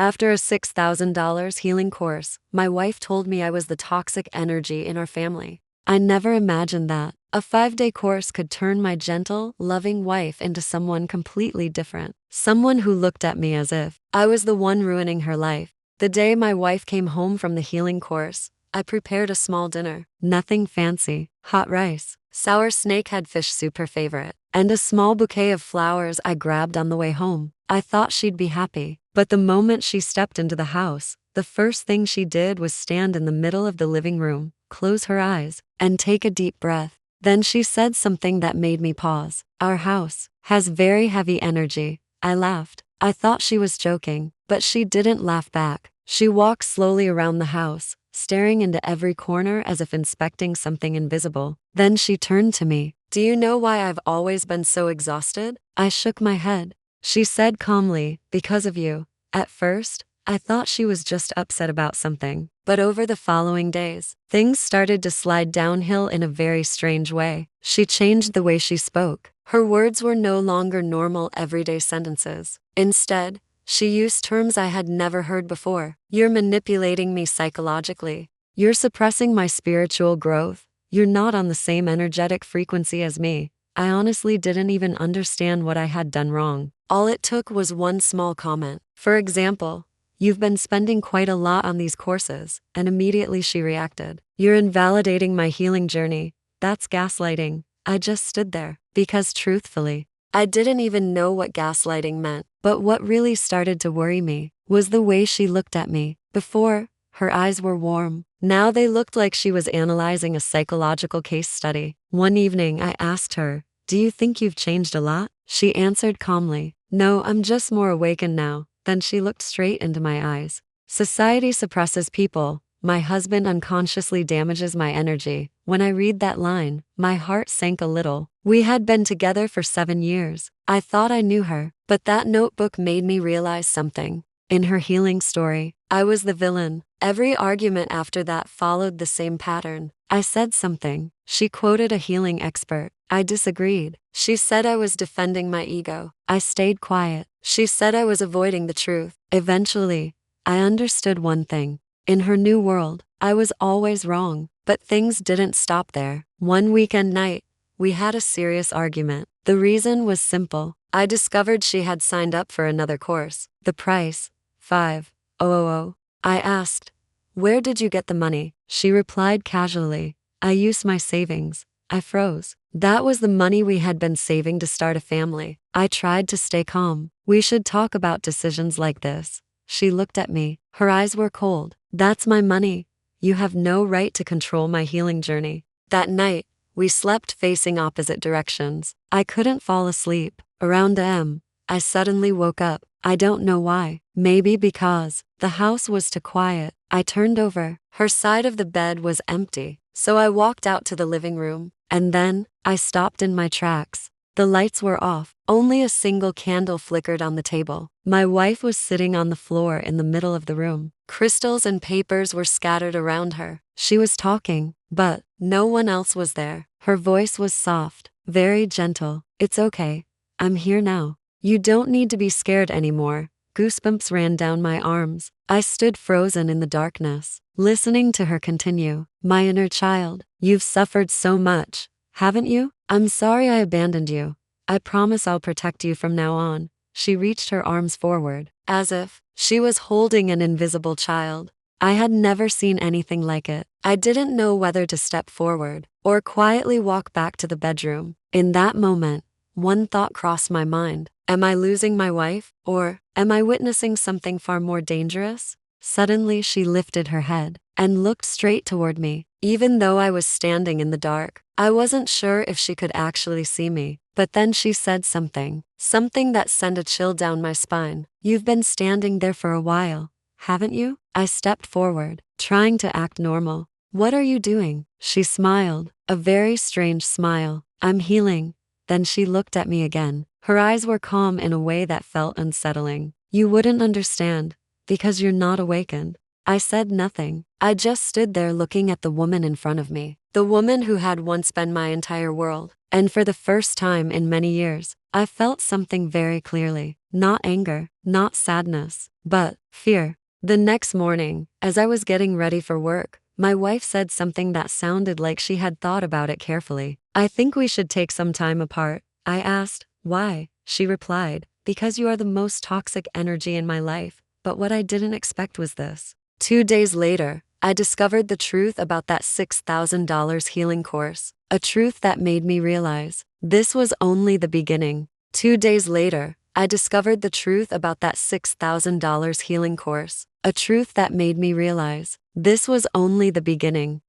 After a $6,000 healing course, my wife told me I was the toxic energy in our family. I never imagined that a 5-day course could turn my gentle, loving wife into someone completely different. Someone who looked at me as if I was the one ruining her life. The day my wife came home from the healing course, I prepared a small dinner. Nothing fancy. Hot rice, sour snakehead fish soup, her favorite, and a small bouquet of flowers I grabbed on the way home. I thought she'd be happy, but the moment she stepped into the house, the first thing she did was stand in the middle of the living room, close her eyes, and take a deep breath. Then she said something that made me pause. "Our house has very heavy energy." I laughed. I thought she was joking, but she didn't laugh back. She walked slowly around the house, staring into every corner as if inspecting something invisible. Then she turned to me. "Do you know why I've always been so exhausted?" I shook my head. She said calmly, "Because of you." At first, I thought she was just upset about something, but over the following days, things started to slide downhill in a very strange way. She changed the way she spoke. Her words were no longer normal everyday sentences. Instead, she used terms I had never heard before. "You're manipulating me psychologically. You're suppressing my spiritual growth. You're not on the same energetic frequency as me." I honestly didn't even understand what I had done wrong. All it took was one small comment. For example, "You've been spending quite a lot on these courses," and immediately she reacted. "You're invalidating my healing journey." That's gaslighting. I just stood there, because truthfully, I didn't even know what gaslighting meant. But what really started to worry me was the way she looked at me. Before, her eyes were warm. Now they looked like she was analyzing a psychological case study. One evening I asked her, "Do you think you've changed a lot?" She answered calmly, "No, I'm just more awakened now." Then she looked straight into my eyes. "Society suppresses people. My husband unconsciously damages my energy." When I read that line, my heart sank a little. We had been together for 7 years. I thought I knew her, but that notebook made me realize something. In her healing story, I was the villain. Every argument after that followed the same pattern. I said something. She quoted a healing expert. I disagreed. She said I was defending my ego. I stayed quiet. She said I was avoiding the truth. Eventually, I understood one thing. In her new world, I was always wrong. But things didn't stop there. One weekend night, we had a serious argument. The reason was simple. I discovered she had signed up for another course. The price, $5,000. I asked, "Where did you get the money?" She replied casually, "I used my savings." I froze. That was the money we had been saving to start a family. I tried to stay calm. "We should talk about decisions like this." She looked at me. Her eyes were cold. "That's my money. You have no right to control my healing journey." That night, we slept facing opposite directions. I couldn't fall asleep. Around AM, I suddenly woke up. I don't know why. Maybe because the house was too quiet. I turned over. Her side of the bed was empty. So I walked out to the living room. And then, I stopped in my tracks. The lights were off. Only a single candle flickered on the table. My wife was sitting on the floor in the middle of the room. Crystals and papers were scattered around her. She was talking, but no one else was there. Her voice was soft, very gentle. "It's okay. I'm here now. You don't need to be scared anymore." Goosebumps ran down my arms. I stood frozen in the darkness, listening to her continue. "My inner child, you've suffered so much, haven't you? I'm sorry I abandoned you. I promise I'll protect you from now on." She reached her arms forward, as if she was holding an invisible child. I had never seen anything like it. I didn't know whether to step forward or quietly walk back to the bedroom. In that moment, one thought crossed my mind. Am I losing my wife, or am I witnessing something far more dangerous? Suddenly she lifted her head and looked straight toward me. Even though I was standing in the dark, I wasn't sure if she could actually see me. But then she said something that sent a chill down my spine. "You've been standing there for a while, haven't you?" I stepped forward, trying to act normal. "What are you doing?" She smiled, a very strange smile. "I'm healing." Then she looked at me again. Her eyes were calm in a way that felt unsettling. "You wouldn't understand, because you're not awakened." I said nothing. I just stood there looking at the woman in front of me. The woman who had once been my entire world. And for the first time in many years, I felt something very clearly. Not anger, not sadness, but fear. The next morning, as I was getting ready for work, my wife said something that sounded like she had thought about it carefully. "I think we should take some time apart." I asked, "Why?" She replied, "Because you are the most toxic energy in my life." But what I didn't expect was this. 2 days later, I discovered the truth about that $6,000 healing course, a truth that made me realize this was only the beginning. 2 days later, I discovered the truth about that $6,000 healing course, a truth that made me realize this was only the beginning.